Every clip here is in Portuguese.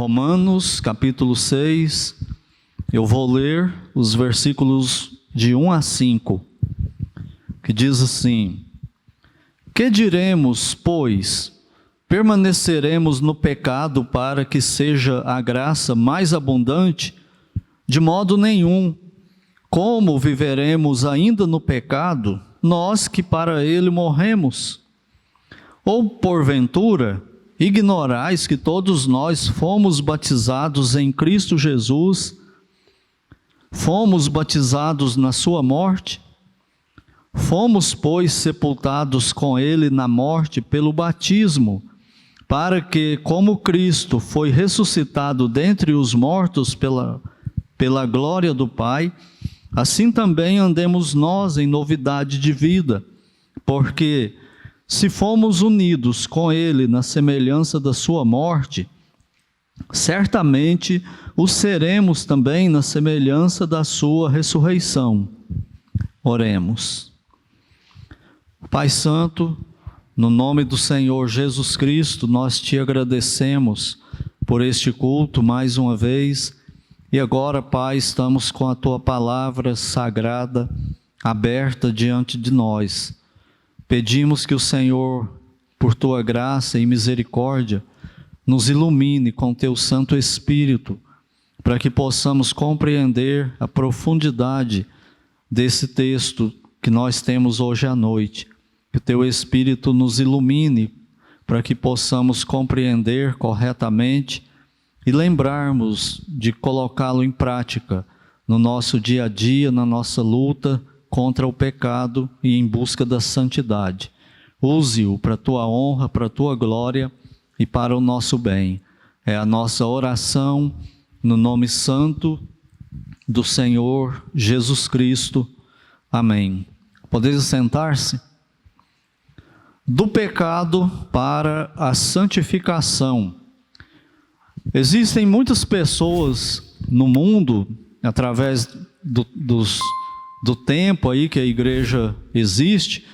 Romanos, capítulo 6, eu vou ler os versículos de 1 a 5, que diz assim: Que diremos, pois? Permaneceremos no pecado para que seja a graça mais abundante? De modo nenhum. Como viveremos ainda no pecado, nós que para ele morremos? Ou porventura, ignorais que todos nós fomos batizados em Cristo Jesus, fomos batizados na sua morte? Fomos, pois, sepultados com ele na morte pelo batismo, para que, como Cristo foi ressuscitado dentre os mortos pela glória do Pai, assim também andemos nós em novidade de vida, porque se fomos unidos com ele na semelhança da sua morte, certamente o seremos também na semelhança da sua ressurreição. Oremos. Pai Santo, no nome do Senhor Jesus Cristo, nós te agradecemos por este culto mais uma vez. E agora, Pai, estamos com a Tua palavra sagrada aberta diante de nós. Pedimos que o Senhor, por Tua graça e misericórdia, nos ilumine com Teu Santo Espírito, para que possamos compreender a profundidade desse texto que nós temos hoje à noite. Que o Teu Espírito nos ilumine, para que possamos compreender corretamente e lembrarmos de colocá-lo em prática no nosso dia a dia, na nossa luta contra o pecado e em busca da santidade. Use-o para a Tua honra, para a Tua glória e para o nosso bem. É a nossa oração no nome santo do Senhor Jesus Cristo. Amém. Podeis sentar-se? Do pecado para a santificação. Existem muitas pessoas no mundo, através do tempo aí que a igreja existe,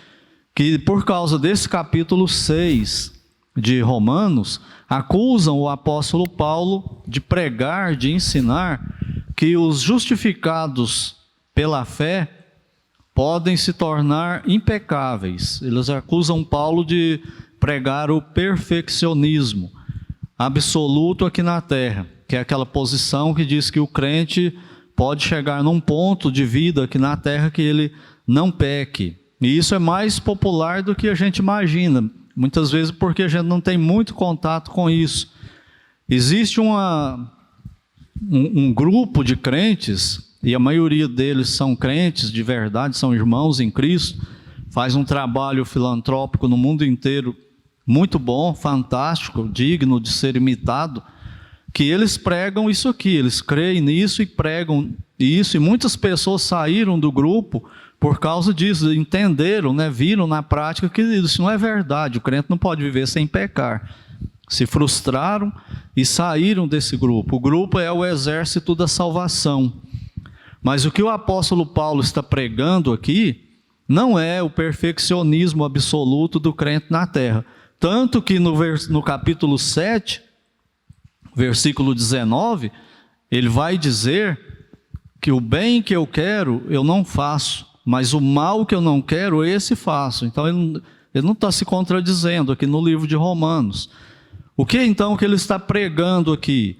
que por causa desse capítulo 6 de Romanos, acusam o apóstolo Paulo de pregar, de ensinar que os justificados pela fé podem se tornar impecáveis. Eles acusam Paulo de pregar o perfeccionismo absoluto aqui na terra, que é aquela posição que diz que o crente pode chegar num ponto de vida aqui na terra que ele não peque. E isso é mais popular do que a gente imagina, muitas vezes porque a gente não tem muito contato com isso. Existe um grupo de crentes, e a maioria deles são crentes de verdade, são irmãos em Cristo, faz um trabalho filantrópico no mundo inteiro muito bom, fantástico, digno de ser imitado, que eles pregam isso aqui, eles creem nisso e pregam isso, e muitas pessoas saíram do grupo por causa disso, entenderam, viram na prática que isso não é verdade, o crente não pode viver sem pecar. Se frustraram e saíram desse grupo. O grupo é o exército da salvação. Mas o que o apóstolo Paulo está pregando aqui não é o perfeccionismo absoluto do crente na terra. Tanto que no capítulo 7, versículo 19, ele vai dizer que o bem que eu quero eu não faço, mas o mal que eu não quero esse faço. Então ele não está se contradizendo aqui no livro de Romanos. O que então que ele está pregando aqui?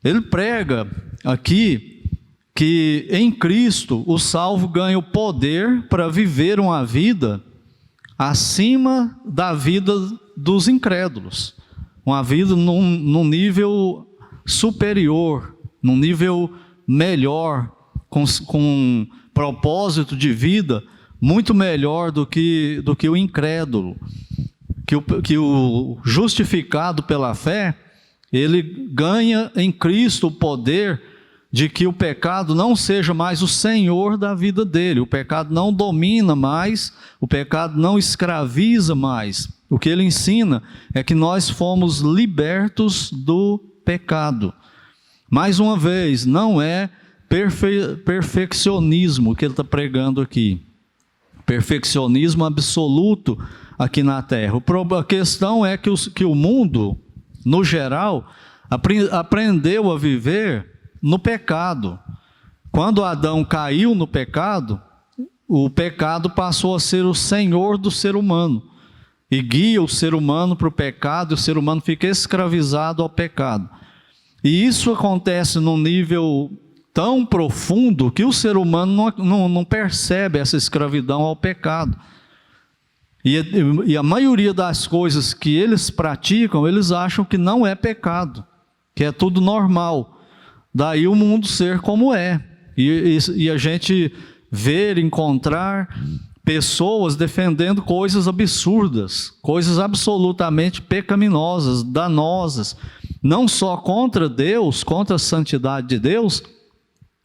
Ele prega aqui que em Cristo o salvo ganha o poder para viver uma vida acima da vida dos incrédulos, uma vida num nível superior, num nível melhor, com propósito de vida muito melhor do que o incrédulo, que o justificado pela fé, ele ganha em Cristo o poder de que o pecado não seja mais o senhor da vida dele, o pecado não domina mais, o pecado não escraviza mais. O que ele ensina é que nós fomos libertos do pecado. Mais uma vez, não é perfeccionismo que ele está pregando aqui, perfeccionismo absoluto aqui na terra. A questão é que o mundo, no geral, aprendeu a viver no pecado. Quando Adão caiu no pecado, o pecado passou a ser o senhor do ser humano e guia o ser humano para o pecado, e o ser humano fica escravizado ao pecado. E isso acontece num nível tão profundo que o ser humano não percebe essa escravidão ao pecado. E a maioria das coisas que eles praticam, eles acham que não é pecado, que é tudo normal. Daí o mundo ser como é. E a gente ver, encontrar pessoas defendendo coisas absurdas, coisas absolutamente pecaminosas, danosas, não só contra Deus, contra a santidade de Deus,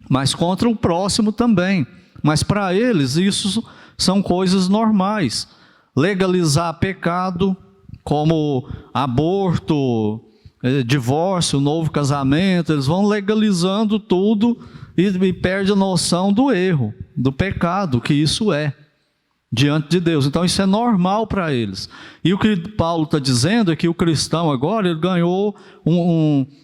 mas contra o próximo também. Mas para eles isso são coisas normais. Legalizar pecado como aborto, divórcio, novo casamento, eles vão legalizando tudo e perde a noção do erro, do pecado que isso é diante de Deus. Então isso é normal para eles. E o que Paulo está dizendo é que o cristão agora ele ganhou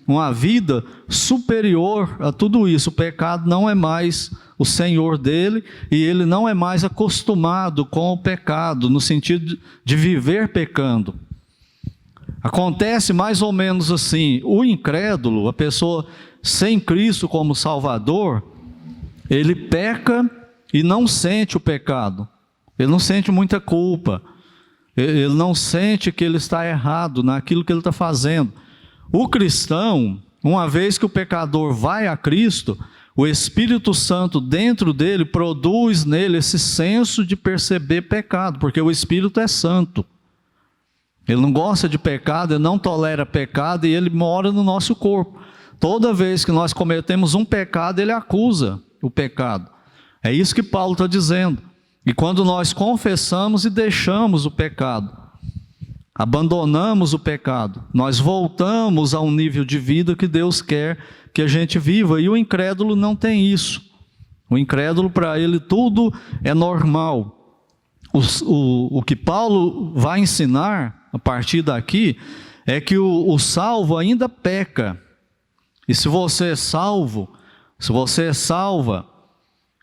uma vida superior a tudo isso. O pecado não é mais o senhor dele e ele não é mais acostumado com o pecado, no sentido de viver pecando. Acontece mais ou menos assim: o incrédulo, a pessoa sem Cristo como Salvador, ele peca e não sente o pecado. Ele não sente muita culpa. Ele não sente que ele está errado naquilo que ele está fazendo. O cristão, uma vez que o pecador vai a Cristo, o Espírito Santo dentro dele produz nele esse senso de perceber pecado, porque o Espírito é santo. Ele não gosta de pecado, ele não tolera pecado e ele mora no nosso corpo. Toda vez que nós cometemos um pecado, ele acusa o pecado. É isso que Paulo está dizendo. E quando nós confessamos e deixamos o pecado, abandonamos o pecado, nós voltamos a um nível de vida que Deus quer que a gente viva. E o incrédulo não tem isso. O incrédulo, para ele, tudo é normal. O que Paulo vai ensinar a partir daqui é que o salvo ainda peca. E se você é salvo, se você é salva,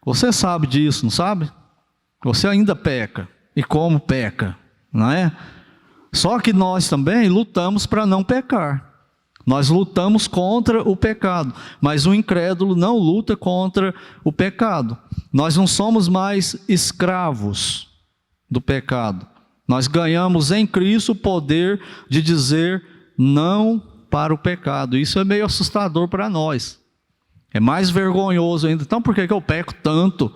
você sabe disso, não sabe? Você ainda peca. E como peca, não é? Só que nós também lutamos para não pecar. Nós lutamos contra o pecado, mas o incrédulo não luta contra o pecado. Nós não somos mais escravos do pecado. Nós ganhamos em Cristo o poder de dizer não para o pecado. Isso é meio assustador para nós. É mais vergonhoso ainda. Então por que eu peco tanto?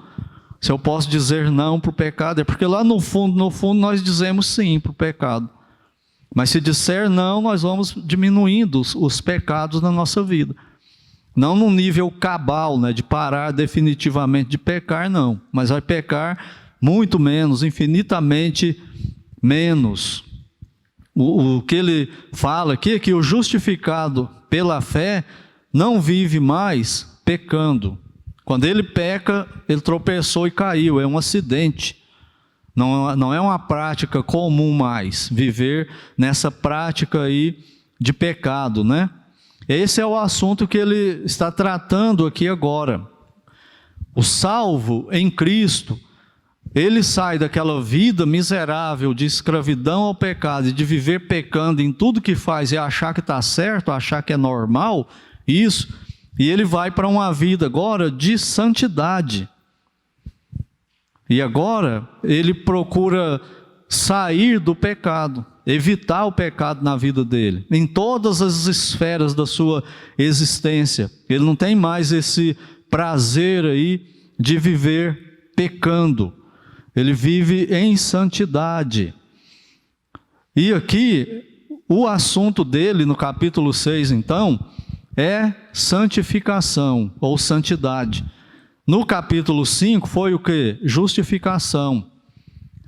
Se eu posso dizer não para o pecado, é porque lá no fundo nós dizemos sim para o pecado. Mas se disser não, nós vamos diminuindo os pecados na nossa vida. Não no nível cabal, né, de parar definitivamente de pecar, não. Mas vai pecar muito menos, infinitamente menos. O que ele fala aqui é que o justificado pela fé não vive mais pecando. Quando ele peca, ele tropeçou e caiu, é um acidente. Não é uma prática comum mais, viver nessa prática aí de pecado, né? Esse é o assunto que ele está tratando aqui agora. O salvo em Cristo, ele sai daquela vida miserável de escravidão ao pecado e de viver pecando em tudo que faz e achar que está certo, achar que é normal, isso, e ele vai para uma vida agora de santidade. E agora ele procura sair do pecado, evitar o pecado na vida dele, em todas as esferas da sua existência. Ele não tem mais esse prazer aí de viver pecando. Ele vive em santidade. E aqui, o assunto dele no capítulo 6, então, é santificação ou santidade. No capítulo 5 foi o que? Justificação.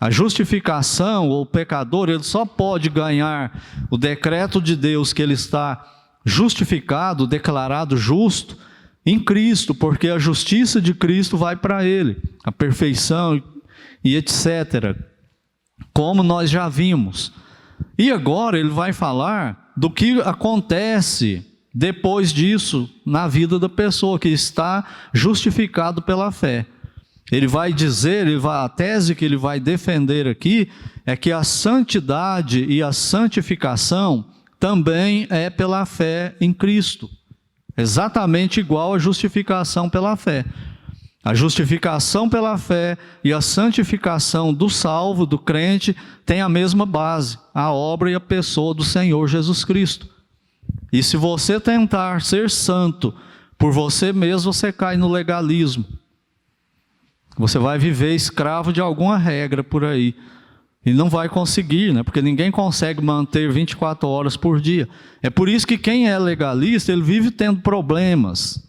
A justificação, o pecador, ele só pode ganhar o decreto de Deus que ele está justificado, declarado justo, em Cristo, porque a justiça de Cristo vai para ele, a perfeição e etc., como nós já vimos. E agora ele vai falar do que acontece depois disso na vida da pessoa que está justificado pela fé. Ele vai dizer, a tese que ele vai defender aqui é que a santidade e a santificação também é pela fé em Cristo, exatamente igual a justificação pela fé. A justificação pela fé e a santificação do salvo, do crente, tem a mesma base, a obra e a pessoa do Senhor Jesus Cristo. E se você tentar ser santo por você mesmo, você cai no legalismo. Você vai viver escravo de alguma regra por aí. E não vai conseguir, né? Porque ninguém consegue manter 24 horas por dia. É por isso que quem é legalista, ele vive tendo problemas.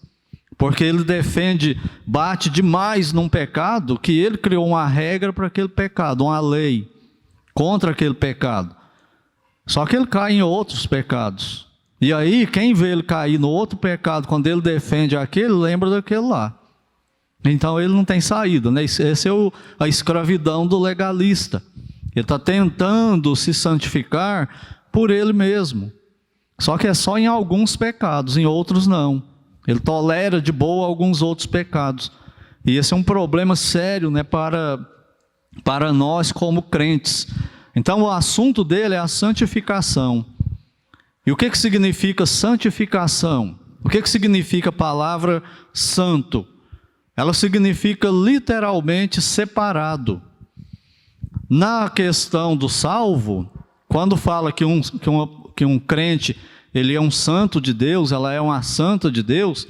Porque ele bate demais num pecado, que ele criou uma regra para aquele pecado, uma lei contra aquele pecado. Só que ele cai em outros pecados. E aí, quem vê ele cair no outro pecado, quando ele defende aquele, lembra daquele lá. Então ele não tem saída, né? Essa é a escravidão do legalista. Ele está tentando se santificar por ele mesmo. Só que é só em alguns pecados, em outros não. Ele tolera de boa alguns outros pecados. E esse é um problema sério, né, para nós como crentes. Então o assunto dele é a santificação. E o que significa santificação? O que significa a palavra santo? Ela significa literalmente separado. Na questão do salvo, quando fala que um crente, ele é um santo de Deus, ela é uma santa de Deus,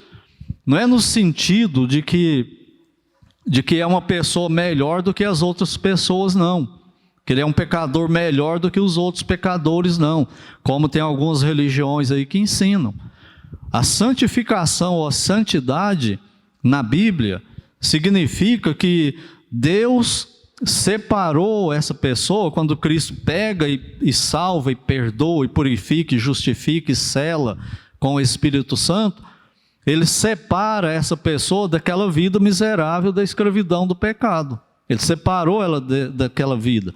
não é no sentido de que é uma pessoa melhor do que as outras pessoas, não. Que ele é um pecador melhor do que os outros pecadores, não. Como tem algumas religiões aí que ensinam. A santificação ou a santidade na Bíblia significa que Deus separou essa pessoa, quando Cristo pega e salva, e perdoa, e purifica, e justifica, e sela com o Espírito Santo, ele separa essa pessoa daquela vida miserável da escravidão do pecado. Ele separou ela daquela vida.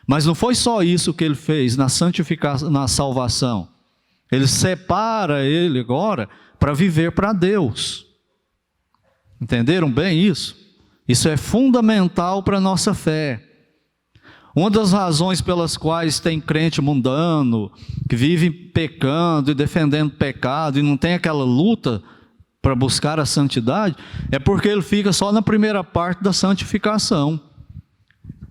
Mas não foi só isso que ele fez na santificação, na salvação. Ele separa ele agora para viver para Deus. Entenderam bem isso? Isso é fundamental para a nossa fé. Uma das razões pelas quais tem crente mundano, que vive pecando e defendendo pecado, e não tem aquela luta para buscar a santidade, é porque ele fica só na primeira parte da santificação.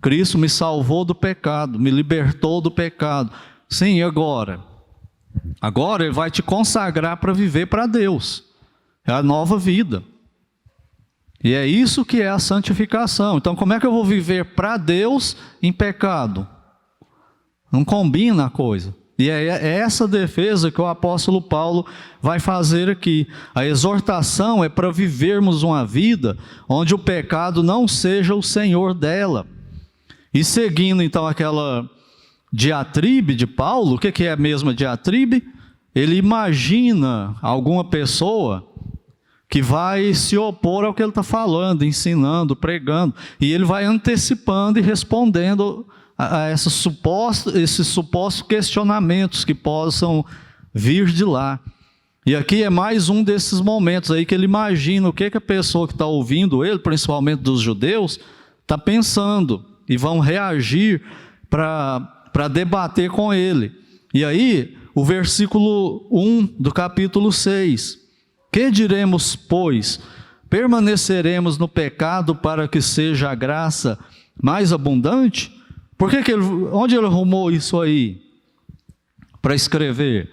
Cristo me salvou do pecado, me libertou do pecado. Sim, e agora? Agora ele vai te consagrar para viver para Deus. É a nova vida. E é isso que é a santificação. Então, como é que eu vou viver para Deus em pecado? Não combina a coisa. E é essa defesa que o apóstolo Paulo vai fazer aqui. A exortação é para vivermos uma vida onde o pecado não seja o senhor dela. E seguindo então aquela diatribe de Paulo, o que é a mesma diatribe? Ele imagina alguma pessoa que vai se opor ao que ele está falando, ensinando, pregando, e ele vai antecipando e respondendo a esses supostos questionamentos que possam vir de lá. E aqui é mais um desses momentos aí que ele imagina o que a pessoa que está ouvindo ele, principalmente dos judeus, está pensando, e vão reagir para debater com ele. E aí, o versículo 1 do capítulo 6. Que diremos, pois? Permaneceremos no pecado para que seja a graça mais abundante? Onde ele arrumou isso aí para escrever?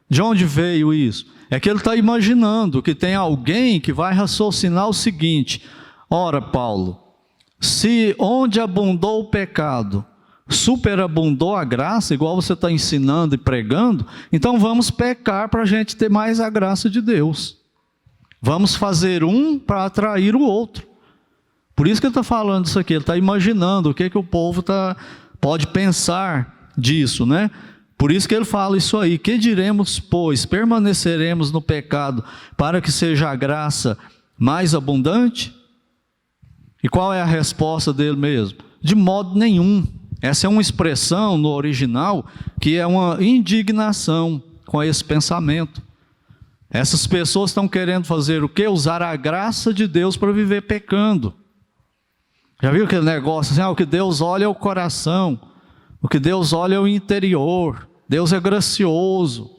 De onde veio isso? É que ele está imaginando que tem alguém que vai raciocinar o seguinte: ora, Paulo, se onde abundou o pecado, superabundou a graça, igual você está ensinando e pregando, então vamos pecar para a gente ter mais a graça de Deus. Vamos fazer um para atrair o outro. Por isso que ele está falando isso aqui, ele está imaginando o que o povo pode pensar disso, né? Por isso que ele fala isso aí. Que diremos, pois? Permaneceremos no pecado para que seja a graça mais abundante? E qual é a resposta dele mesmo? De modo nenhum. Essa é uma expressão no original que é uma indignação com esse pensamento. Essas pessoas estão querendo fazer o quê? Usar a graça de Deus para viver pecando. Já viu aquele negócio assim, o que Deus olha é o coração, o que Deus olha é o interior, Deus é gracioso.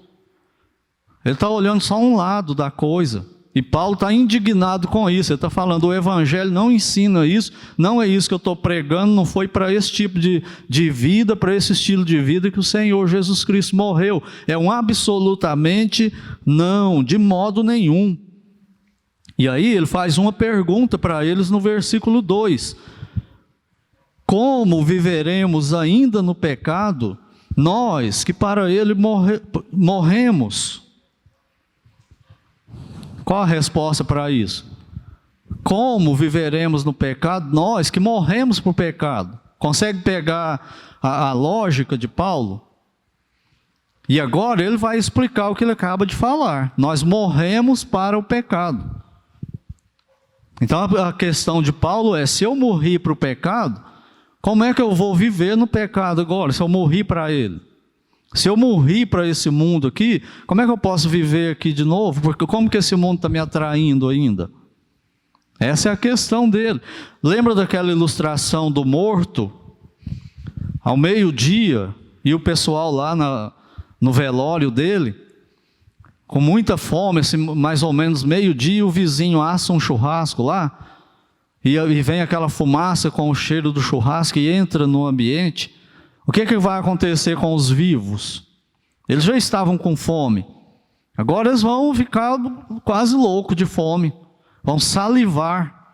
Ele está olhando só um lado da coisa. E Paulo está indignado com isso. Ele está falando, o Evangelho não ensina isso, não é isso que eu estou pregando, não foi para esse tipo de vida, para esse estilo de vida que o Senhor Jesus Cristo morreu. É um absolutamente não, de modo nenhum. E aí ele faz uma pergunta para eles no versículo 2. Como viveremos ainda no pecado, nós que para ele morremos? Qual a resposta para isso? Como viveremos no pecado, nós que morremos por pecado? Consegue pegar a lógica de Paulo? E agora ele vai explicar o que ele acaba de falar. Nós morremos para o pecado. Então a questão de Paulo é, se eu morri para o pecado, como é que eu vou viver no pecado agora, se eu morri para ele? Se eu morri para esse mundo aqui, como é que eu posso viver aqui de novo? Porque como que esse mundo está me atraindo ainda? Essa é a questão dele. Lembra daquela ilustração do morto? Ao meio-dia, e o pessoal lá no velório dele, com muita fome, assim, mais ou menos meio-dia, o vizinho assa um churrasco lá, e vem aquela fumaça com o cheiro do churrasco e entra no ambiente. O que vai acontecer com os vivos? Eles já estavam com fome. Agora eles vão ficar quase loucos de fome. Vão salivar.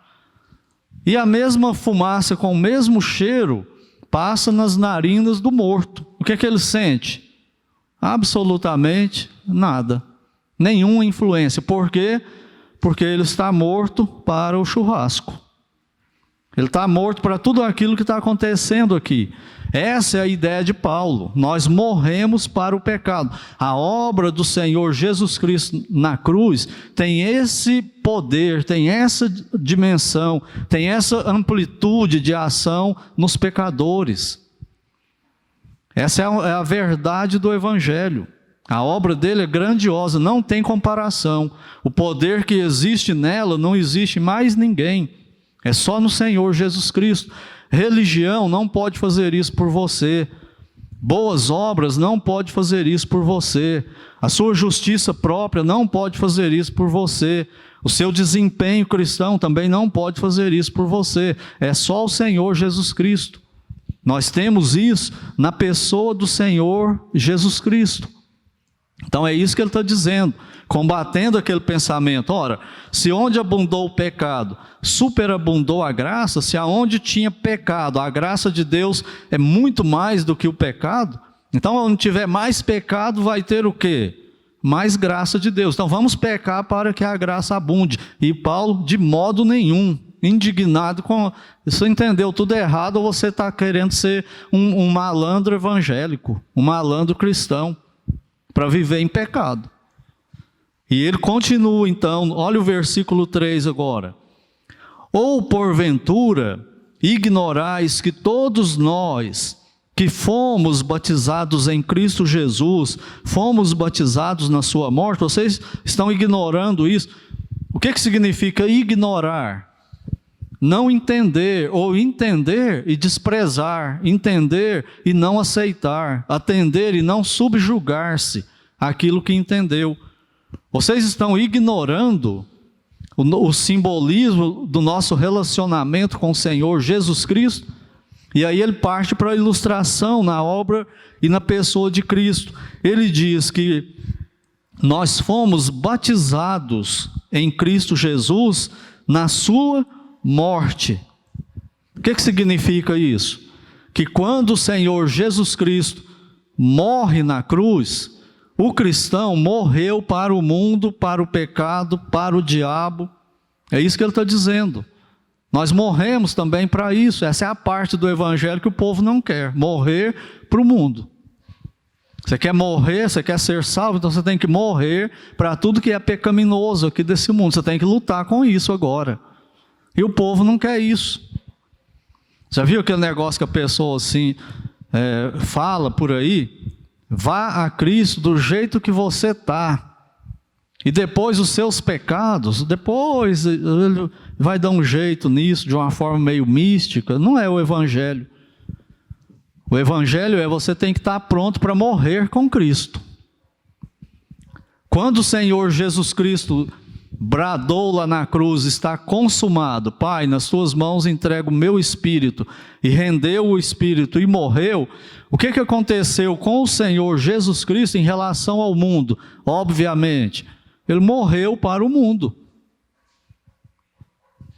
E a mesma fumaça com o mesmo cheiro passa nas narinas do morto. O que ele sente? Absolutamente nada. Nenhuma influência. Por quê? Porque ele está morto para o churrasco. Ele está morto para tudo aquilo que está acontecendo aqui. Essa é a ideia de Paulo. Nós morremos para o pecado. A obra do Senhor Jesus Cristo na cruz tem esse poder, tem essa dimensão, tem essa amplitude de ação nos pecadores. Essa é a verdade do Evangelho. A obra dele é grandiosa, não tem comparação. O poder que existe nela não existe em mais ninguém. É só no Senhor Jesus Cristo. Religião não pode fazer isso por você. Boas obras não pode fazer isso por você. A sua justiça própria não pode fazer isso por você. O seu desempenho cristão também não pode fazer isso por você. É só o Senhor Jesus Cristo. Nós temos isso na pessoa do Senhor Jesus Cristo. Então é isso que ele está dizendo, combatendo aquele pensamento. Ora, se onde abundou o pecado, superabundou a graça, se aonde tinha pecado, a graça de Deus é muito mais do que o pecado, então onde tiver mais pecado vai ter o quê? Mais graça de Deus. Então vamos pecar para que a graça abunde. E Paulo, de modo nenhum, indignado com... Você entendeu tudo errado ou você está querendo ser um malandro evangélico, um malandro cristão, para viver em pecado. E ele continua então, olha o versículo 3 agora. Ou porventura ignorais que todos nós que fomos batizados em Cristo Jesus, fomos batizados na sua morte? Vocês estão ignorando isso? O que significa ignorar? Não entender, ou entender e desprezar, entender e não aceitar, atender e não subjugar-se àquilo que entendeu. Vocês estão ignorando o simbolismo do nosso relacionamento com o Senhor Jesus Cristo? E aí ele parte para a ilustração na obra e na pessoa de Cristo. Ele diz que nós fomos batizados em Cristo Jesus na sua morte. O que significa isso? Que quando o Senhor Jesus Cristo morre na cruz, o cristão morreu para o mundo, para o pecado, para o diabo. É isso que ele está dizendo. Nós morremos também para isso. Essa é a parte do Evangelho que o povo não quer. Morrer para o mundo. Você quer morrer, você quer ser salvo, então você tem que morrer para tudo que é pecaminoso aqui desse mundo. Você tem que lutar com isso agora. E o povo não quer isso. Já viu aquele negócio que a pessoa assim fala por aí? Vá a Cristo do jeito que você está. e depois os seus pecados, depois ele vai dar um jeito nisso de uma forma meio mística. Não é o Evangelho. O Evangelho é você tem que estar pronto para morrer com Cristo. Quando o Senhor Jesus Cristo bradou lá na cruz, está consumado, Pai, nas tuas mãos entrego o meu espírito, e rendeu o espírito e morreu, o que aconteceu com o Senhor Jesus Cristo em relação ao mundo? Obviamente, ele morreu para o mundo.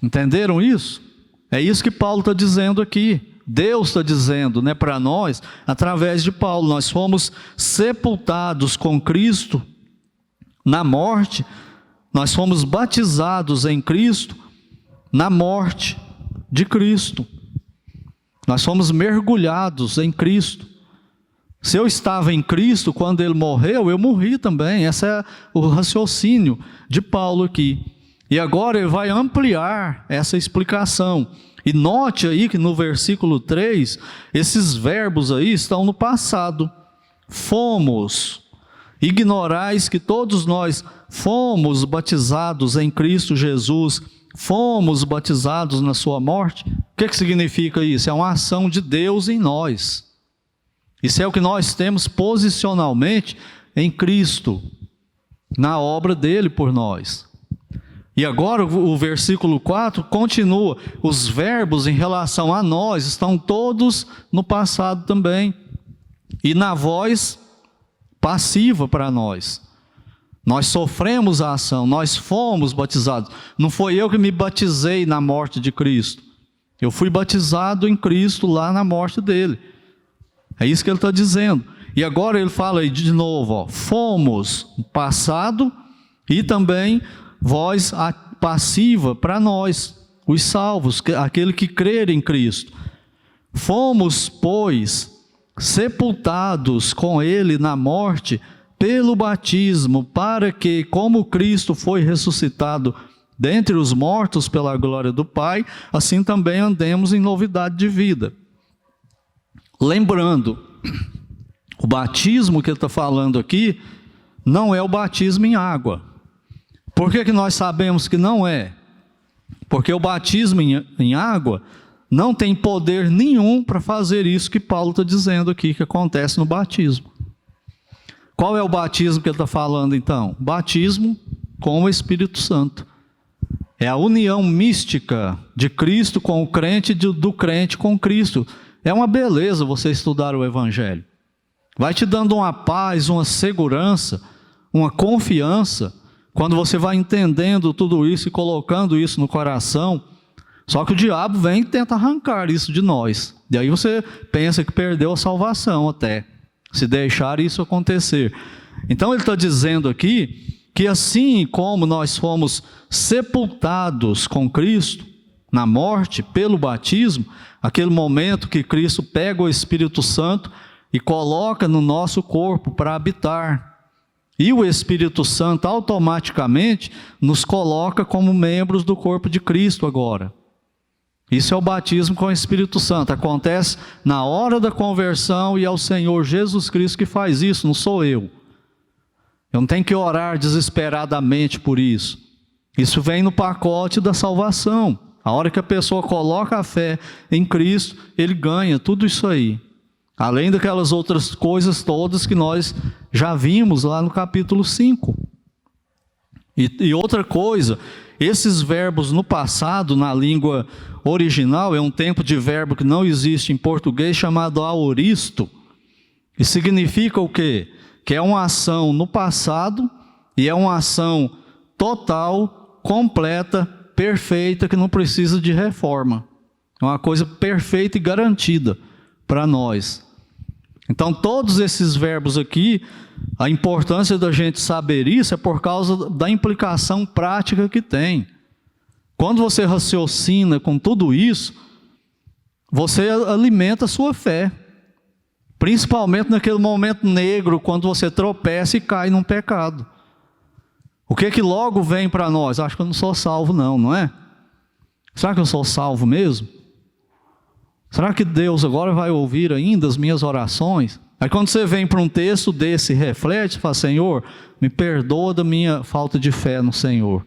Entenderam isso? É isso que Paulo está dizendo aqui. Deus está dizendo, né, para nós, através de Paulo, nós fomos sepultados com Cristo na morte. Nós fomos batizados em Cristo na morte de Cristo. Nós fomos mergulhados em Cristo. Se eu estava em Cristo quando Ele morreu, eu morri também. Esse é o raciocínio de Paulo aqui. E agora ele vai ampliar essa explicação. E note aí que no versículo 3, esses verbos aí estão no passado. Fomos. Ignorais que todos nós fomos batizados em Cristo Jesus, fomos batizados na sua morte. O que significa isso? É uma ação de Deus em nós. Isso é o que nós temos posicionalmente em Cristo, na obra dele por nós. E agora o versículo 4 continua. Os verbos em relação a nós estão todos no passado também. E na voz passiva para nós. Nós sofremos a ação, nós fomos batizados. Não foi eu que me batizei na morte de Cristo. Eu fui batizado em Cristo lá na morte dele. É isso que ele está dizendo. E agora ele fala aí de novo, ó, fomos passado e também voz passiva para nós, os salvos, aquele que crer em Cristo. Fomos, pois, sepultados com ele na morte pelo batismo, para que, como Cristo foi ressuscitado dentre os mortos pela glória do Pai, assim também andemos em novidade de vida. Lembrando, o batismo que ele está falando aqui não é o batismo em água. Por que nós sabemos que não é? Porque o batismo em água não tem poder nenhum para fazer isso que Paulo está dizendo aqui, que acontece no batismo. Qual é o batismo que ele está falando então? Batismo com o Espírito Santo. É a união mística de Cristo com o crente e do crente com Cristo. É uma beleza você estudar o Evangelho. Vai te dando uma paz, uma segurança, uma confiança, quando você vai entendendo tudo isso e colocando isso no coração. Só que o diabo vem e tenta arrancar isso de nós. E aí você pensa que perdeu a salvação até, se deixar isso acontecer. Então ele está dizendo aqui que assim como nós fomos sepultados com Cristo na morte pelo batismo, aquele momento que Cristo pega o Espírito Santo e coloca no nosso corpo para habitar. E o Espírito Santo automaticamente nos coloca como membros do corpo de Cristo agora. Isso é o batismo com o Espírito Santo. Acontece na hora da conversão e é o Senhor Jesus Cristo que faz isso, não sou eu. Eu não tenho que orar desesperadamente por isso. Isso vem no pacote da salvação. A hora que a pessoa coloca a fé em Cristo, ele ganha tudo isso aí. Além daquelas outras coisas todas que nós já vimos lá no capítulo 5. E outra coisa, esses verbos no passado, na língua original, é um tempo de verbo que não existe em português, chamado aoristo. E significa o quê? Que é uma ação no passado e é uma ação total, completa, perfeita, que não precisa de reforma. É uma coisa perfeita e garantida para nós. Então todos esses verbos aqui, a importância da gente saber isso é por causa da implicação prática que tem. Quando você raciocina com tudo isso, você alimenta a sua fé. Principalmente naquele momento negro, quando você tropeça e cai num pecado. O que logo vem para nós? Acho que eu não sou salvo não é? Será que eu sou salvo mesmo? Será que Deus agora vai ouvir ainda as minhas orações? Aí quando você vem para um texto desse e reflete, fala: Senhor, me perdoa da minha falta de fé no Senhor.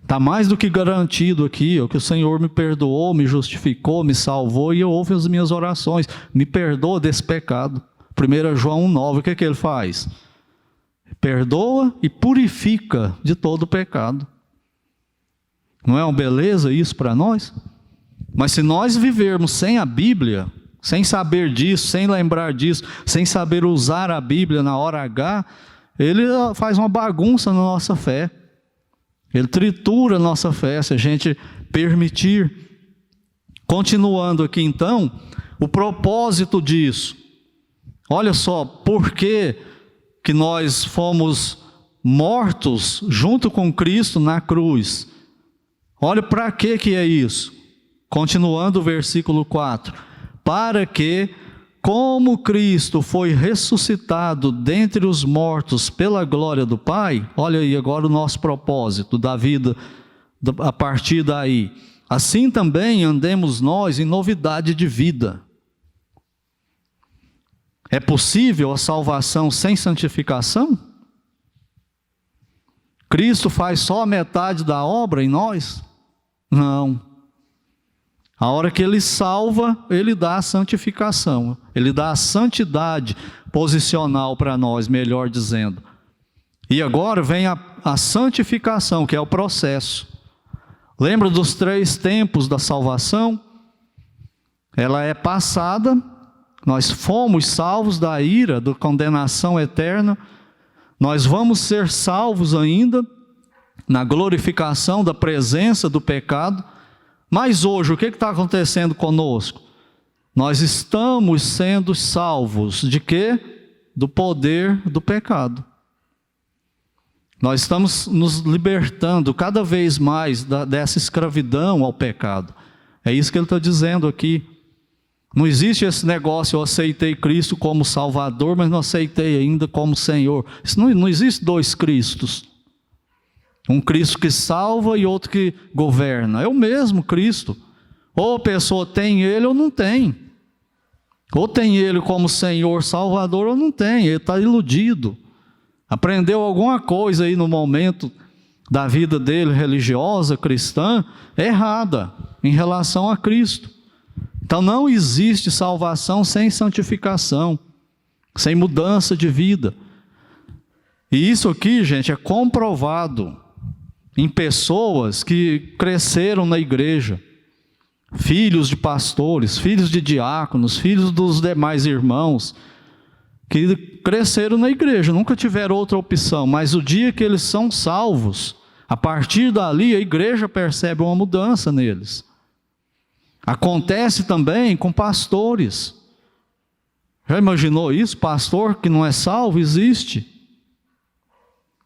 Está mais do que garantido aqui, ó, que o Senhor me perdoou, me justificou, me salvou e ouve as minhas orações. Me perdoa desse pecado. 1 João 1,9, o que ele faz? Perdoa e purifica de todo o pecado. Não é uma beleza isso para nós? Mas se nós vivermos sem a Bíblia, sem saber disso, sem lembrar disso, sem saber usar a Bíblia na hora H, ele faz uma bagunça na nossa fé. Ele tritura a nossa fé, se a gente permitir. Continuando aqui então, o propósito disso. Olha só, por que nós fomos mortos junto com Cristo na cruz? Olha para que é isso. Continuando o versículo 4. Para que, como Cristo foi ressuscitado dentre os mortos pela glória do Pai, olha aí agora o nosso propósito da vida a partir daí. Assim também andemos nós em novidade de vida. É possível a salvação sem santificação? Cristo faz só a metade da obra em nós? Não. A hora que Ele salva, Ele dá a santificação. Ele dá a santidade posicional para nós, melhor dizendo. E agora vem a santificação, que é o processo. Lembra dos 3 tempos da salvação? Ela é passada, nós fomos salvos da ira, da condenação eterna. Nós vamos ser salvos ainda na glorificação da presença do pecado. Mas hoje, o que está acontecendo conosco? Nós estamos sendo salvos de quê? Do poder do pecado. Nós estamos nos libertando cada vez mais dessa escravidão ao pecado. É isso que ele está dizendo aqui. Não existe esse negócio: eu aceitei Cristo como Salvador, mas não aceitei ainda como Senhor. Isso não existe 2 Cristos. Um Cristo que salva e outro que governa. É o mesmo Cristo. Ou a pessoa tem Ele ou não tem. Ou tem Ele como Senhor, Salvador, ou não tem. Ele está iludido. Aprendeu alguma coisa aí no momento da vida dele, religiosa, cristã, errada em relação a Cristo. Então não existe salvação sem santificação, sem mudança de vida. E isso aqui, gente, é comprovado em pessoas que cresceram na igreja, filhos de pastores, filhos de diáconos, filhos dos demais irmãos, que cresceram na igreja, nunca tiveram outra opção, mas o dia que eles são salvos, a partir dali a igreja percebe uma mudança neles. Acontece também com pastores. Já imaginou isso? Pastor que não é salvo existe.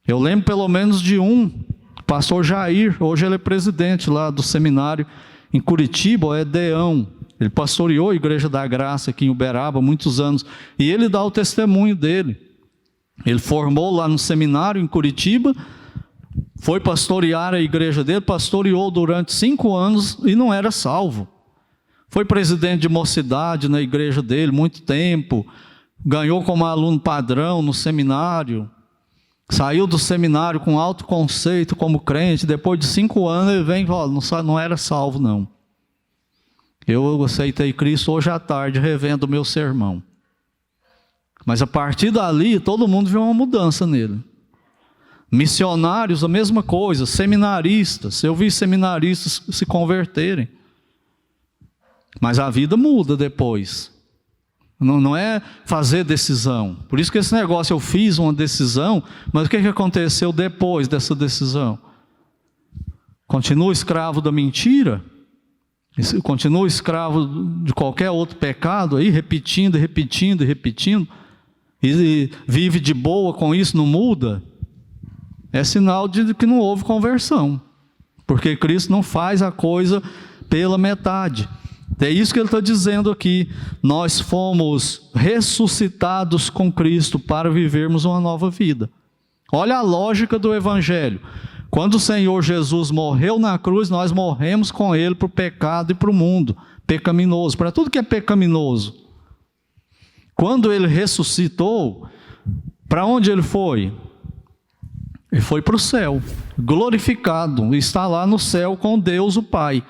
Eu lembro pelo menos de um, pastor Jair, hoje ele é presidente lá do seminário em Curitiba, é Deão. Ele pastoreou a Igreja da Graça aqui em Uberaba há muitos anos, e ele dá o testemunho dele. Ele formou lá no seminário em Curitiba, foi pastorear a igreja dele, pastoreou durante 5 anos e não era salvo. Foi presidente de mocidade na igreja dele muito tempo, ganhou como aluno padrão no seminário, saiu do seminário com alto conceito como crente. Depois de 5 anos ele vem e fala: não era salvo não. Eu aceitei Cristo hoje à tarde, revendo o meu sermão. Mas a partir dali, todo mundo viu uma mudança nele. Missionários, a mesma coisa. Seminaristas, eu vi seminaristas se converterem. Mas a vida muda depois. Não é fazer decisão. Por isso que esse negócio, eu fiz uma decisão, mas o que aconteceu depois dessa decisão? Continua escravo da mentira? Continua escravo de qualquer outro pecado aí, repetindo, e vive de boa com isso, não muda? É sinal de que não houve conversão, porque Cristo não faz a coisa pela metade. É isso que ele está dizendo aqui: nós fomos ressuscitados com Cristo para vivermos uma nova vida. Olha a lógica do Evangelho. Quando o Senhor Jesus morreu na cruz, nós morremos com Ele para o pecado e para o mundo pecaminoso, para tudo que é pecaminoso. Quando ele ressuscitou, para onde ele foi? Ele foi para o céu, glorificado, está lá no céu com Deus o Pai.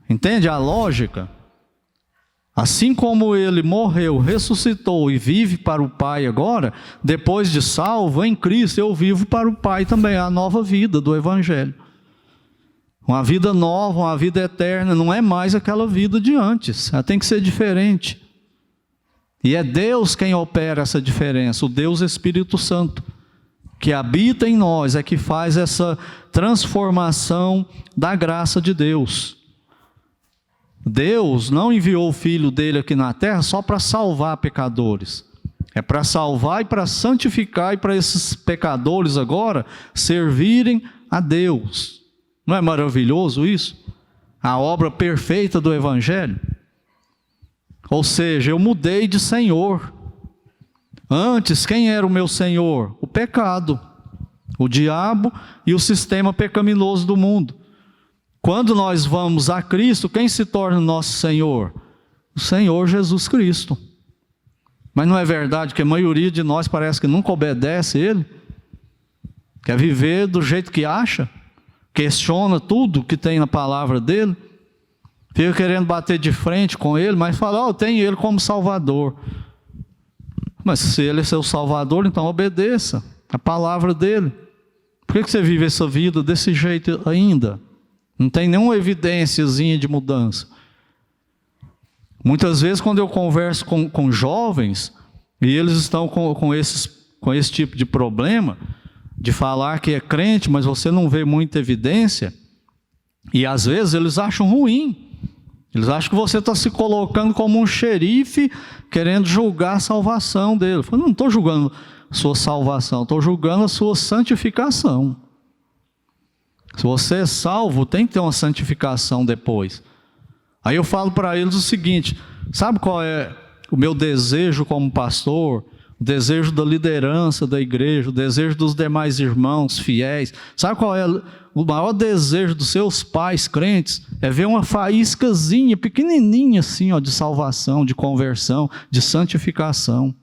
Entende a lógica? Assim como ele morreu, ressuscitou e vive para o Pai agora, depois de salvo em Cristo, eu vivo para o Pai também, a nova vida do Evangelho. Uma vida nova, uma vida eterna, não é mais aquela vida de antes, ela tem que ser diferente. E é Deus quem opera essa diferença, o Deus Espírito Santo, que habita em nós, é que faz essa transformação da graça de Deus. Deus não enviou o Filho dele aqui na terra só para salvar pecadores. É para salvar e para santificar e para esses pecadores agora servirem a Deus. Não é maravilhoso isso? A obra perfeita do Evangelho. Ou seja, eu mudei de Senhor. Antes, quem era o meu Senhor? O pecado, o diabo e o sistema pecaminoso do mundo. Quando nós vamos a Cristo, quem se torna nosso Senhor? O Senhor Jesus Cristo. Mas não é verdade que a maioria de nós parece que nunca obedece a Ele? Quer viver do jeito que acha? Questiona tudo que tem na palavra dEle? Fica querendo bater de frente com Ele, mas fala, eu tenho Ele como Salvador. Mas se Ele é seu Salvador, então obedeça a palavra dEle. Por que você vive essa vida desse jeito ainda? Não tem nenhuma evidênciazinha de mudança. Muitas vezes quando eu converso com jovens, e eles estão com esse tipo de problema, de falar que é crente, mas você não vê muita evidência, e às vezes eles acham ruim. Eles acham que você está se colocando como um xerife, querendo julgar a salvação dele. Eu falo, não estou julgando a sua salvação, estou julgando a sua santificação. Se você é salvo, tem que ter uma santificação depois. Aí eu falo para eles o seguinte, sabe qual é o meu desejo como pastor? O desejo da liderança da igreja, o desejo dos demais irmãos fiéis. Sabe qual é o maior desejo dos seus pais crentes? É ver uma faíscazinha, pequenininha assim, ó, de salvação, de conversão, de santificação.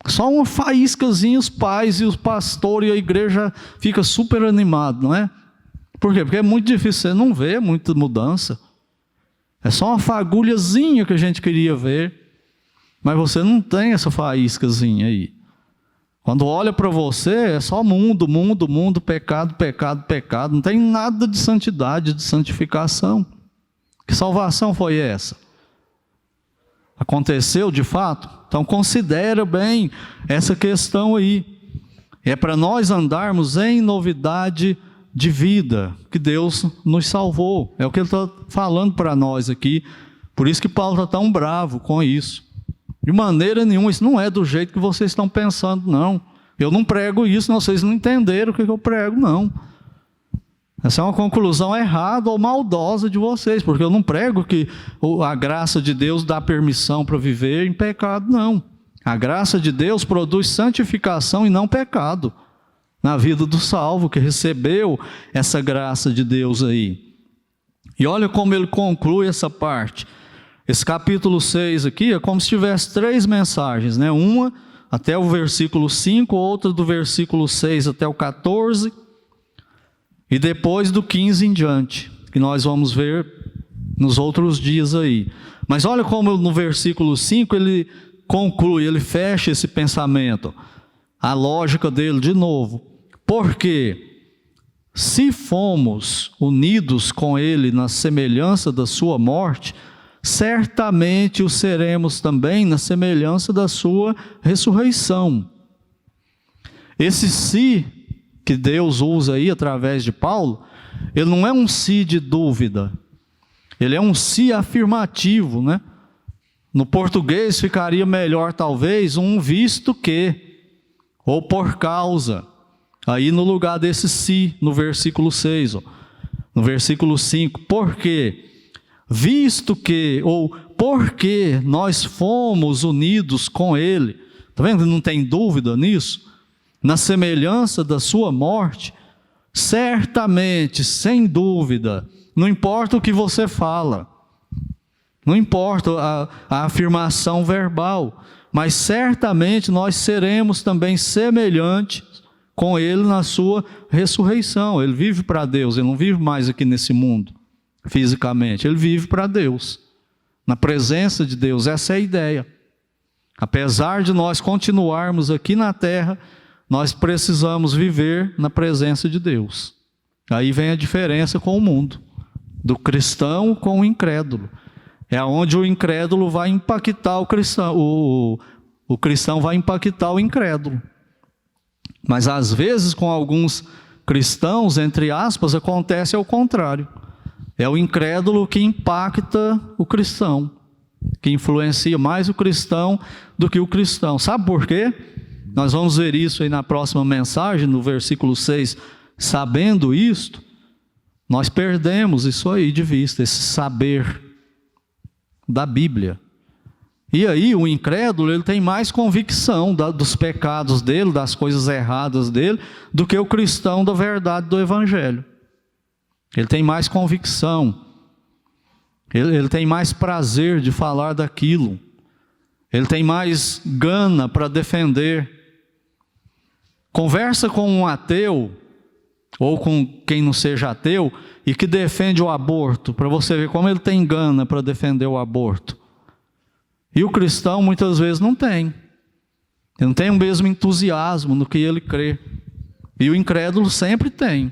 Só uma faíscazinha, os pais e os pastores e a igreja fica super animado, não é? Por quê? Porque é muito difícil, você não vê muita mudança. É só uma fagulhazinha que a gente queria ver, mas você não tem essa faíscazinha aí. Quando olha para você, é só mundo, mundo, mundo, pecado, pecado, pecado. Não tem nada de santidade, de santificação. Que salvação foi essa? Aconteceu de fato? Então considera bem essa questão aí. É para nós andarmos em novidade de vida, que Deus nos salvou. É o que Ele está falando para nós aqui. Por isso que Paulo está tão bravo com isso. De maneira nenhuma, isso não é do jeito que vocês estão pensando, não. Eu não prego isso, não, vocês não entenderam o que eu prego, não. Essa é uma conclusão errada ou maldosa de vocês, porque eu não prego que a graça de Deus dá permissão para viver em pecado, não. A graça de Deus produz santificação e não pecado na vida do salvo, que recebeu essa graça de Deus aí. E olha como ele conclui essa parte. Esse capítulo 6 aqui é como se tivesse 3 mensagens, né? Uma até o versículo 5, outra do versículo 6 até o 14, e depois do 15 em diante, que nós vamos ver nos outros dias aí. Mas olha como no versículo 5 ele conclui, ele fecha esse pensamento. A lógica dele de novo. Porque se fomos unidos com ele na semelhança da sua morte, certamente o seremos também na semelhança da sua ressurreição. Esse se que Deus usa aí através de Paulo, ele não é um se de dúvida, ele é um se afirmativo, né? No português ficaria melhor talvez um visto que, ou por causa, aí no lugar desse se, no versículo 6, ó. No versículo 5, porque visto que, ou porque nós fomos unidos com ele, está vendo? Não tem dúvida nisso? Na semelhança da sua morte, certamente, sem dúvida, não importa o que você fala, Não importa a afirmação verbal, mas certamente nós seremos também semelhantes com Ele na sua ressurreição. Ele vive para Deus, Ele não vive mais aqui nesse mundo, fisicamente. Ele vive para Deus, na presença de Deus. Essa é a ideia. Apesar de nós continuarmos aqui na terra, nós precisamos viver na presença de Deus. Aí vem a diferença com o mundo, do cristão com o incrédulo. É onde o incrédulo vai impactar o cristão, o cristão vai impactar o incrédulo. Mas às vezes com alguns cristãos, entre aspas, acontece ao contrário. É o incrédulo que impacta o cristão, que influencia mais o cristão do que o cristão. Sabe por quê? Nós vamos ver isso aí na próxima mensagem, no versículo 6. Sabendo isto, nós perdemos isso aí de vista, esse saber da Bíblia. E aí o incrédulo, ele tem mais convicção dos pecados dele, das coisas erradas dele, do que o cristão da verdade do Evangelho. Ele tem mais convicção, ele tem mais prazer de falar daquilo, ele tem mais gana para defender. Conversa com um ateu, ou com quem não seja ateu, e que defende o aborto, para você ver como ele tem gana para defender o aborto. E o cristão muitas vezes não tem. Ele não tem o mesmo entusiasmo no que ele crê. E o incrédulo sempre tem.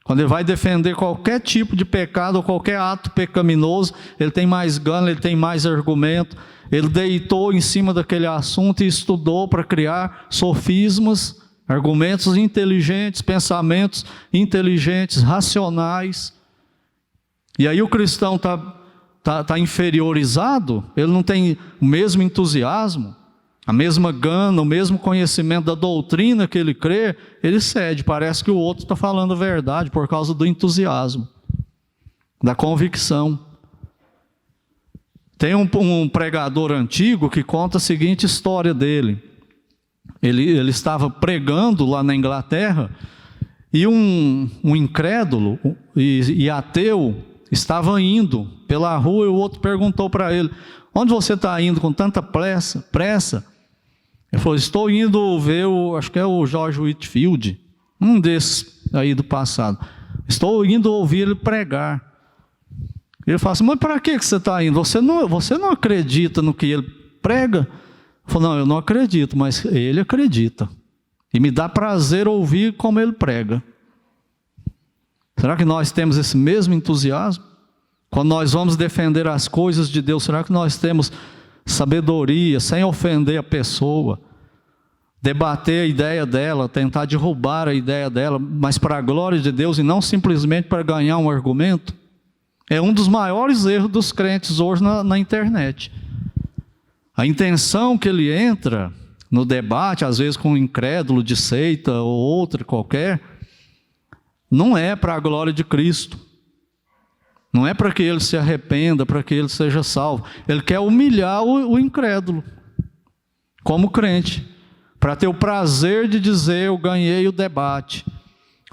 Quando ele vai defender qualquer tipo de pecado ou qualquer ato pecaminoso, ele tem mais gana, ele tem mais argumento. Ele deitou em cima daquele assunto e estudou para criar sofismas, argumentos inteligentes, pensamentos inteligentes, racionais. E aí o cristão está inferiorizado, ele não tem o mesmo entusiasmo, a mesma gana, o mesmo conhecimento da doutrina que ele crê, ele cede. Parece que o outro está falando a verdade por causa do entusiasmo, da convicção. Tem um pregador antigo que conta a seguinte história dele. Ele estava pregando lá na Inglaterra e um incrédulo e ateu estava indo pela rua e o outro perguntou para ele: onde você está indo com tanta pressa? Ele falou: estou indo ver acho que é o George Whitefield, um desses aí do passado. Estou indo ouvir ele pregar. Ele falou assim: mas para que você está indo? Você não acredita no que ele prega? Ele falou: não, eu não acredito, mas ele acredita. E me dá prazer ouvir como ele prega. Será que nós temos esse mesmo entusiasmo? Quando nós vamos defender as coisas de Deus, será que nós temos sabedoria, sem ofender a pessoa, debater a ideia dela, tentar derrubar a ideia dela, mas para a glória de Deus e não simplesmente para ganhar um argumento? É um dos maiores erros dos crentes hoje na internet. A intenção que ele entra no debate, às vezes com um incrédulo de seita ou outra qualquer, não é para a glória de Cristo. Não é para que ele se arrependa, para que ele seja salvo. Ele quer humilhar o incrédulo, como crente, para ter o prazer de dizer: eu ganhei o debate.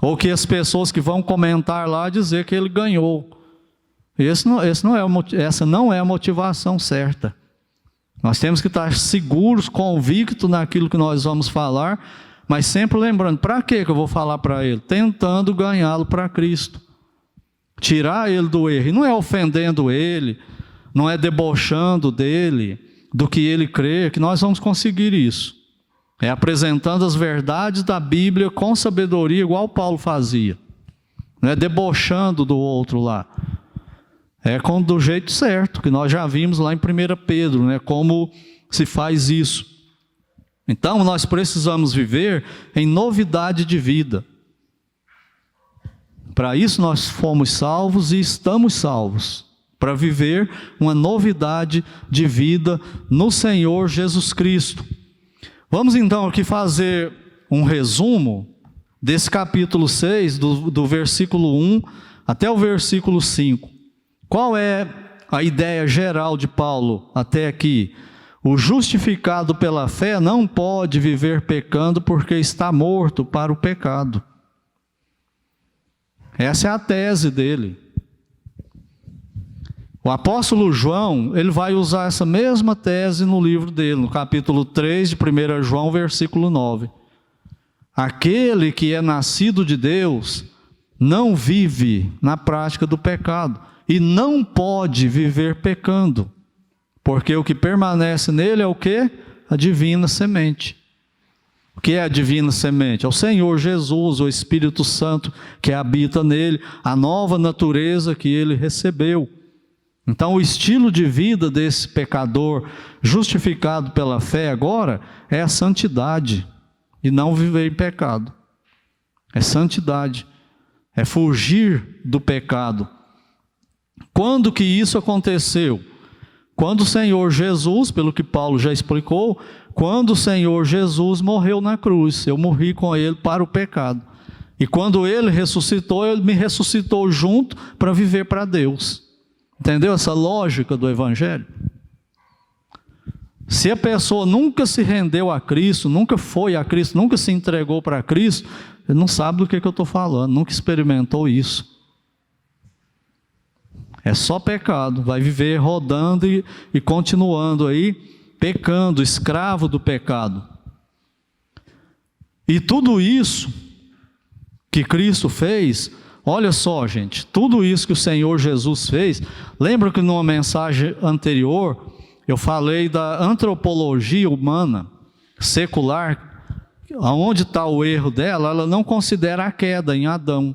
Ou que as pessoas que vão comentar lá dizer que ele ganhou. Essa não é a motivação certa. Nós temos que estar seguros, convictos naquilo que nós vamos falar, mas sempre lembrando: para que eu vou falar para ele? Tentando ganhá-lo para Cristo. Tirar ele do erro. E não é ofendendo ele, não é debochando dele, do que ele crê, que nós vamos conseguir isso. É apresentando as verdades da Bíblia com sabedoria, igual Paulo fazia. Não é debochando do outro lá. É do jeito certo, que nós já vimos lá em 1 Pedro, né, como se faz isso. Então nós precisamos viver em novidade de vida. Para isso nós fomos salvos e estamos salvos, para viver uma novidade de vida no Senhor Jesus Cristo. Vamos então aqui fazer um resumo desse capítulo 6, do versículo 1 até o versículo 5. Qual é a ideia geral de Paulo até aqui? O justificado pela fé não pode viver pecando porque está morto para o pecado. Essa é a tese dele. O apóstolo João, ele vai usar essa mesma tese no livro dele, no capítulo 3 de 1 João, versículo 9. Aquele que é nascido de Deus não vive na prática do pecado e não pode viver pecando, porque o que permanece nele é o quê? A divina semente. O que é a divina semente? É o Senhor Jesus, o Espírito Santo que habita nele, a nova natureza que ele recebeu. Então, o estilo de vida desse pecador justificado pela fé agora é a santidade e não viver em pecado. É santidade, é fugir do pecado. Quando que isso aconteceu? Quando o Senhor Jesus, pelo que Paulo já explicou, quando o Senhor Jesus morreu na cruz, eu morri com ele para o pecado. E quando ele ressuscitou, ele me ressuscitou junto para viver para Deus. Entendeu essa lógica do Evangelho? Se a pessoa nunca se rendeu a Cristo, nunca foi a Cristo, nunca se entregou para Cristo, ele não sabe do que eu estou falando, nunca experimentou isso. É só pecado, vai viver rodando e continuando aí, pecando, escravo do pecado. E tudo isso que Cristo fez, olha só, gente, tudo isso que o Senhor Jesus fez, lembra que numa mensagem anterior, eu falei da antropologia humana, secular, aonde está o erro dela, ela não considera a queda em Adão.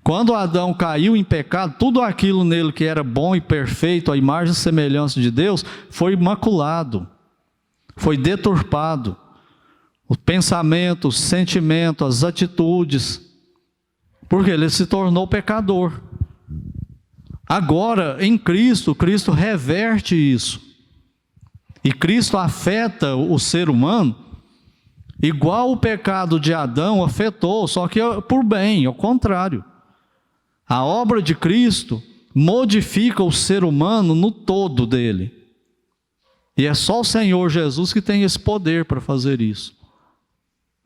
Quando Adão caiu em pecado, tudo aquilo nele que era bom e perfeito, a imagem e semelhança de Deus, foi maculado, foi deturpado. O pensamento, o sentimento, as atitudes, porque ele se tornou pecador. Agora, em Cristo, Cristo reverte isso. E Cristo afeta o ser humano, igual o pecado de Adão afetou, só que por bem, ao contrário. A obra de Cristo modifica o ser humano no todo dele. E é só o Senhor Jesus que tem esse poder para fazer isso.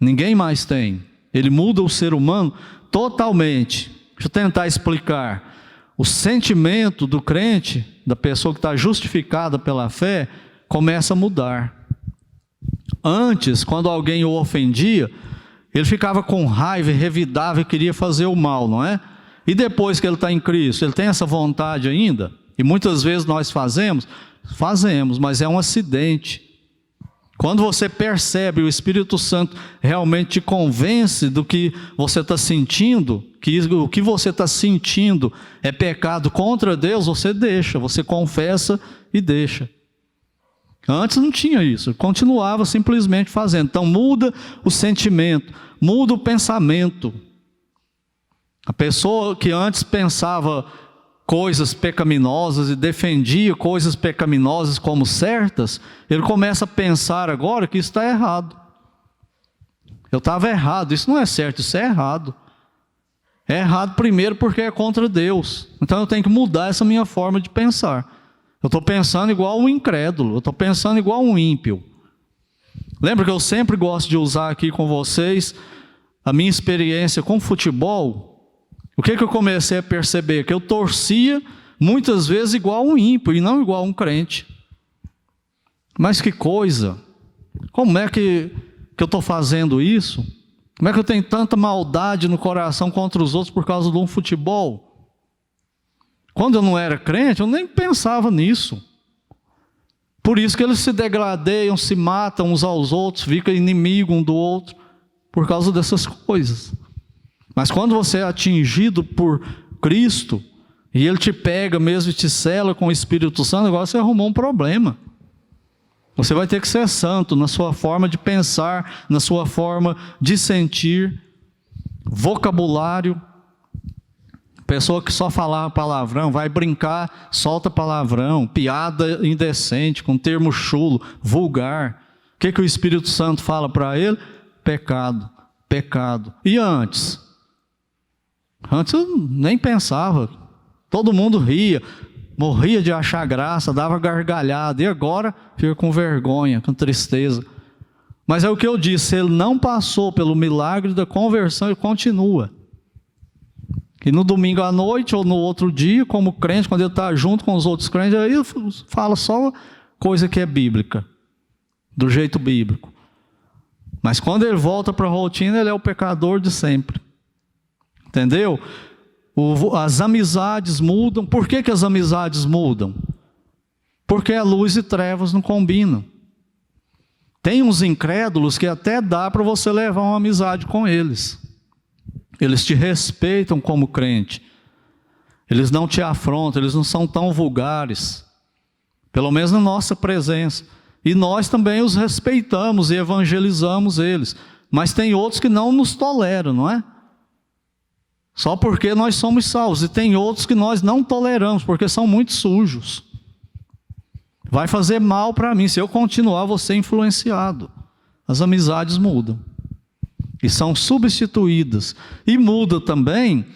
Ninguém mais tem. Ele muda o ser humano totalmente. Deixa eu tentar explicar. O sentimento do crente, da pessoa que está justificada pela fé, começa a mudar. Antes, quando alguém o ofendia, ele ficava com raiva, revidava e queria fazer o mal, não é? E depois que ele está em Cristo, ele tem essa vontade ainda? E muitas vezes nós fazemos, mas é um acidente. Quando você percebe, o Espírito Santo realmente te convence do que você está sentindo, que o que você está sentindo é pecado contra Deus, você deixa, você confessa e deixa. Antes não tinha isso, continuava simplesmente fazendo. Então muda o sentimento, muda o pensamento. A pessoa que antes pensava coisas pecaminosas e defendia coisas pecaminosas como certas, ele começa a pensar agora que isso está errado. Eu estava errado, isso não é certo, isso é errado. É errado primeiro porque é contra Deus. Então eu tenho que mudar essa minha forma de pensar. Eu estou pensando igual um incrédulo, eu estou pensando igual um ímpio. Lembra que eu sempre gosto de usar aqui com vocês a minha experiência com futebol? O que eu comecei a perceber? Que eu torcia muitas vezes igual um ímpio e não igual um crente. Mas que coisa! Como é que eu estou fazendo isso? Como é que eu tenho tanta maldade no coração contra os outros por causa de um futebol? Quando eu não era crente, eu nem pensava nisso. Por isso que eles se degradeiam, se matam uns aos outros, ficam inimigos um do outro, por causa dessas coisas. Mas quando você é atingido por Cristo, e Ele te pega mesmo e te sela com o Espírito Santo, agora você arrumou um problema. Você vai ter que ser santo na sua forma de pensar, na sua forma de sentir, vocabulário. Pessoa que só fala palavrão, vai brincar, solta palavrão, piada indecente, com termo chulo, vulgar. O que o Espírito Santo fala para ele? Pecado, pecado. E antes? Antes eu nem pensava, todo mundo ria, morria de achar graça, dava gargalhada, e agora fica com vergonha, com tristeza. Mas é o que eu disse, ele não passou pelo milagre da conversão, ele continua. E no domingo à noite ou no outro dia, como crente, quando ele está junto com os outros crentes, aí ele fala só coisa que é bíblica, do jeito bíblico. Mas quando ele volta para a rotina, ele é o pecador de sempre. Entendeu? As amizades mudam. Por que as amizades mudam? Porque a luz e trevas não combinam. Tem uns incrédulos que até dá para você levar uma amizade com eles. Eles te respeitam como crente. Eles não te afrontam, eles não são tão vulgares. Pelo menos na nossa presença. E nós também os respeitamos e evangelizamos eles. Mas tem outros que não nos toleram, não é? Só porque nós somos salvos. E tem outros que nós não toleramos, porque são muito sujos. Vai fazer mal para mim. Se eu continuar, vou ser influenciado. As amizades mudam. E são substituídas. E muda também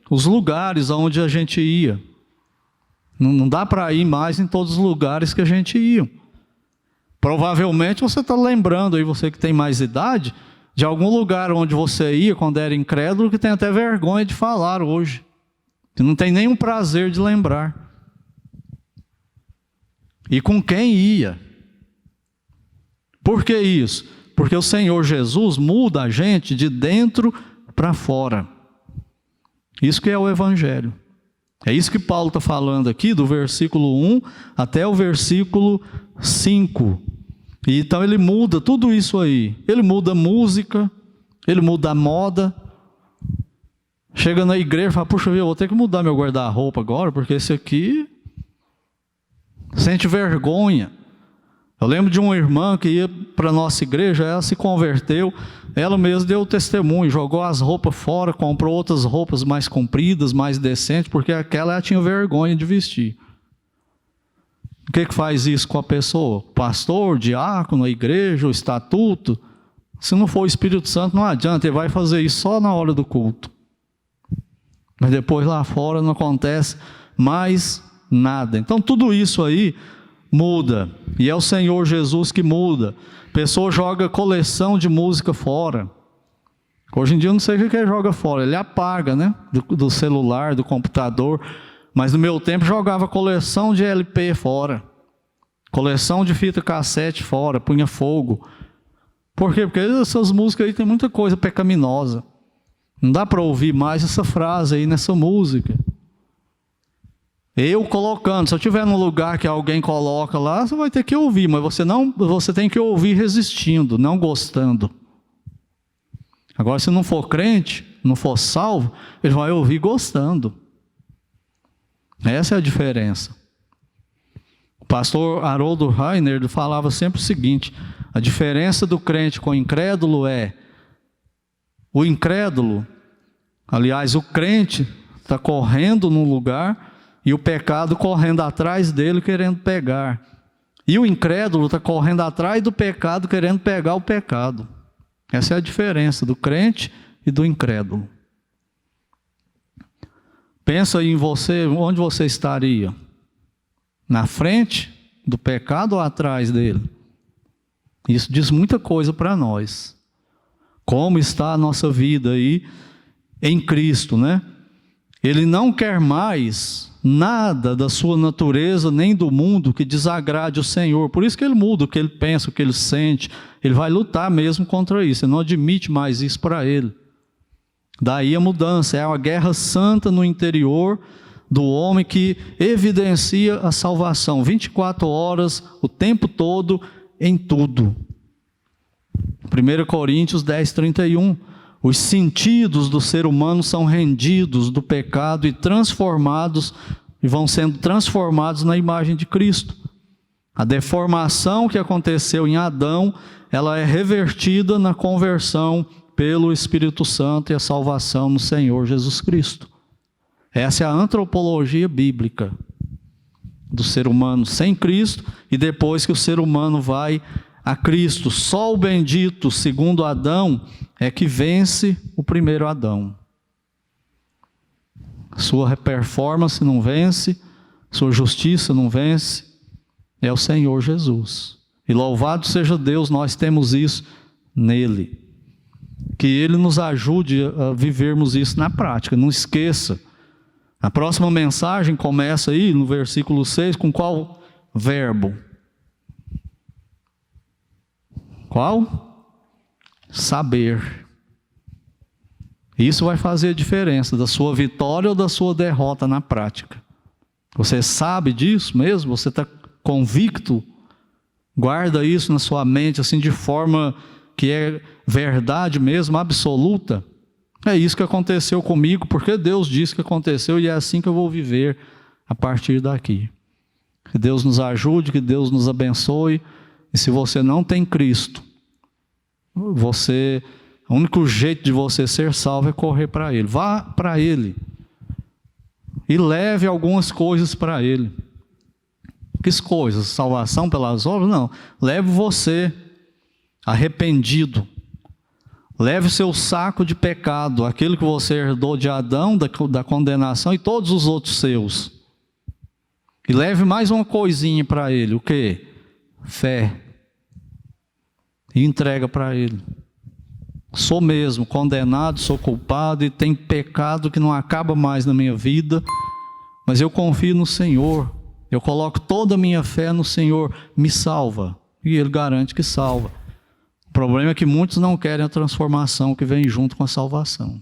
os lugares aonde a gente ia. Não dá para ir mais em todos os lugares que a gente ia. Provavelmente você está lembrando aí, você que tem mais idade, de algum lugar onde você ia quando era incrédulo, que tem até vergonha de falar hoje. Que não tem nenhum prazer de lembrar. E com quem ia? Por que isso? Porque o Senhor Jesus muda a gente de dentro para fora. Isso que é o Evangelho. É isso que Paulo está falando aqui, do versículo 1 até o versículo 5. E então ele muda tudo isso aí. Ele muda a música, ele muda a moda. Chega na igreja e fala, puxa, eu vou ter que mudar meu guarda-roupa agora, porque esse aqui sente vergonha. Eu lembro de uma irmã que ia para a nossa igreja, ela se converteu, ela mesma deu testemunho, jogou as roupas fora, comprou outras roupas mais compridas, mais decentes, porque aquela ela tinha vergonha de vestir. O que faz isso com a pessoa? Pastor, diácono, a igreja, o estatuto? Se não for o Espírito Santo, não adianta, ele vai fazer isso só na hora do culto. Mas depois lá fora não acontece mais nada. Então tudo isso aí muda, e é o Senhor Jesus que muda. A pessoa joga coleção de música fora. Hoje em dia eu não sei o que ele joga fora, ele apaga, né? Do celular, do computador. Mas no meu tempo jogava coleção de LP fora, coleção de fita cassete fora, punha fogo. Por quê? Porque essas músicas aí tem muita coisa pecaminosa. Não dá para ouvir mais essa frase aí nessa música. Eu colocando, se eu estiver num lugar que alguém coloca lá, você vai ter que ouvir, mas você tem que ouvir resistindo, não gostando. Agora, se não for crente, não for salvo, ele vai ouvir gostando. Essa é a diferença. O pastor Haroldo Rainer falava sempre o seguinte: a diferença do crente com o incrédulo é, o incrédulo, aliás, o crente está correndo num lugar e o pecado correndo atrás dele, querendo pegar. E o incrédulo está correndo atrás do pecado, querendo pegar o pecado. Essa é a diferença do crente e do incrédulo. Pensa em você, onde você estaria? Na frente do pecado ou atrás dele? Isso diz muita coisa para nós. Como está a nossa vida aí em Cristo, né? Ele não quer mais nada da sua natureza, nem do mundo que desagrade o Senhor. Por isso que ele muda o que ele pensa, o que ele sente. Ele vai lutar mesmo contra isso. Ele não admite mais isso para ele. Daí a mudança, é uma guerra santa no interior do homem que evidencia a salvação. 24 horas, o tempo todo, em tudo. 1 Coríntios 10, 31. Os sentidos do ser humano são rendidos do pecado e transformados, e vão sendo transformados na imagem de Cristo. A deformação que aconteceu em Adão, ela é revertida na conversão pelo Espírito Santo e a salvação no Senhor Jesus Cristo. Essa é a antropologia bíblica do ser humano sem Cristo, e depois que o ser humano vai a Cristo. Só o bendito, segundo Adão, é que vence o primeiro Adão. Sua performance não vence, sua justiça não vence, é o Senhor Jesus. E louvado seja Deus, nós temos isso nele. Que Ele nos ajude a vivermos isso na prática. Não esqueça, A próxima mensagem começa aí no versículo 6 com qual verbo? Qual? Saber. Isso vai fazer a diferença da sua vitória ou da sua derrota na prática. Você sabe disso mesmo? Você está convicto? Guarda isso na sua mente, assim, de forma que é verdade mesmo, absoluta. É isso que aconteceu comigo, porque Deus disse que aconteceu e é assim que eu vou viver a partir daqui. Que Deus nos ajude, que Deus nos abençoe. E se você não tem Cristo, o único jeito de você ser salvo é correr para Ele. Vá para Ele e leve algumas coisas para Ele. Que coisas? Salvação pelas obras? Não. Leve você arrependido. Leve o seu saco de pecado, aquele que você herdou de Adão, da condenação e todos os outros seus. E leve mais uma coisinha para Ele. O quê? Fé. E entrega para Ele. Sou mesmo condenado, sou culpado e tem pecado que não acaba mais na minha vida, mas eu confio no Senhor. Eu coloco toda a minha fé no Senhor. Me salva. E Ele garante que salva. O problema é que muitos não querem a transformação que vem junto com a salvação.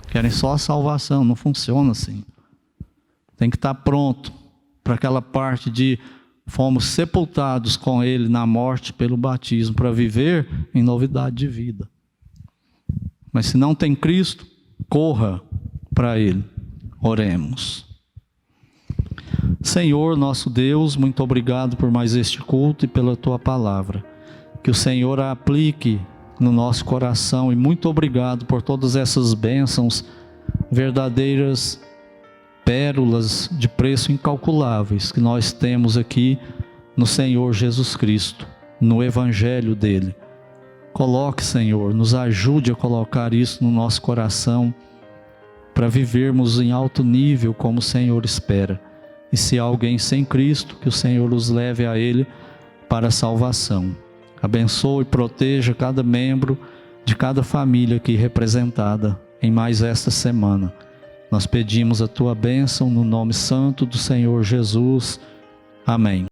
Querem só a salvação, não funciona assim. Tem que estar pronto para aquela parte de fomos sepultados com Ele na morte pelo batismo, para viver em novidade de vida. Mas se não tem Cristo, corra para Ele. Oremos. Senhor, nosso Deus, muito obrigado por mais este culto e pela Tua palavra. Que o Senhor a aplique no nosso coração e muito obrigado por todas essas bênçãos, verdadeiras pérolas de preço incalculáveis que nós temos aqui no Senhor Jesus Cristo, no Evangelho dele. Coloque, Senhor, nos ajude a colocar isso no nosso coração para vivermos em alto nível como o Senhor espera. E se há alguém sem Cristo, que o Senhor os leve a Ele para a salvação. Abençoe e proteja cada membro de cada família aqui representada em mais esta semana. Nós pedimos a Tua bênção no nome santo do Senhor Jesus. Amém.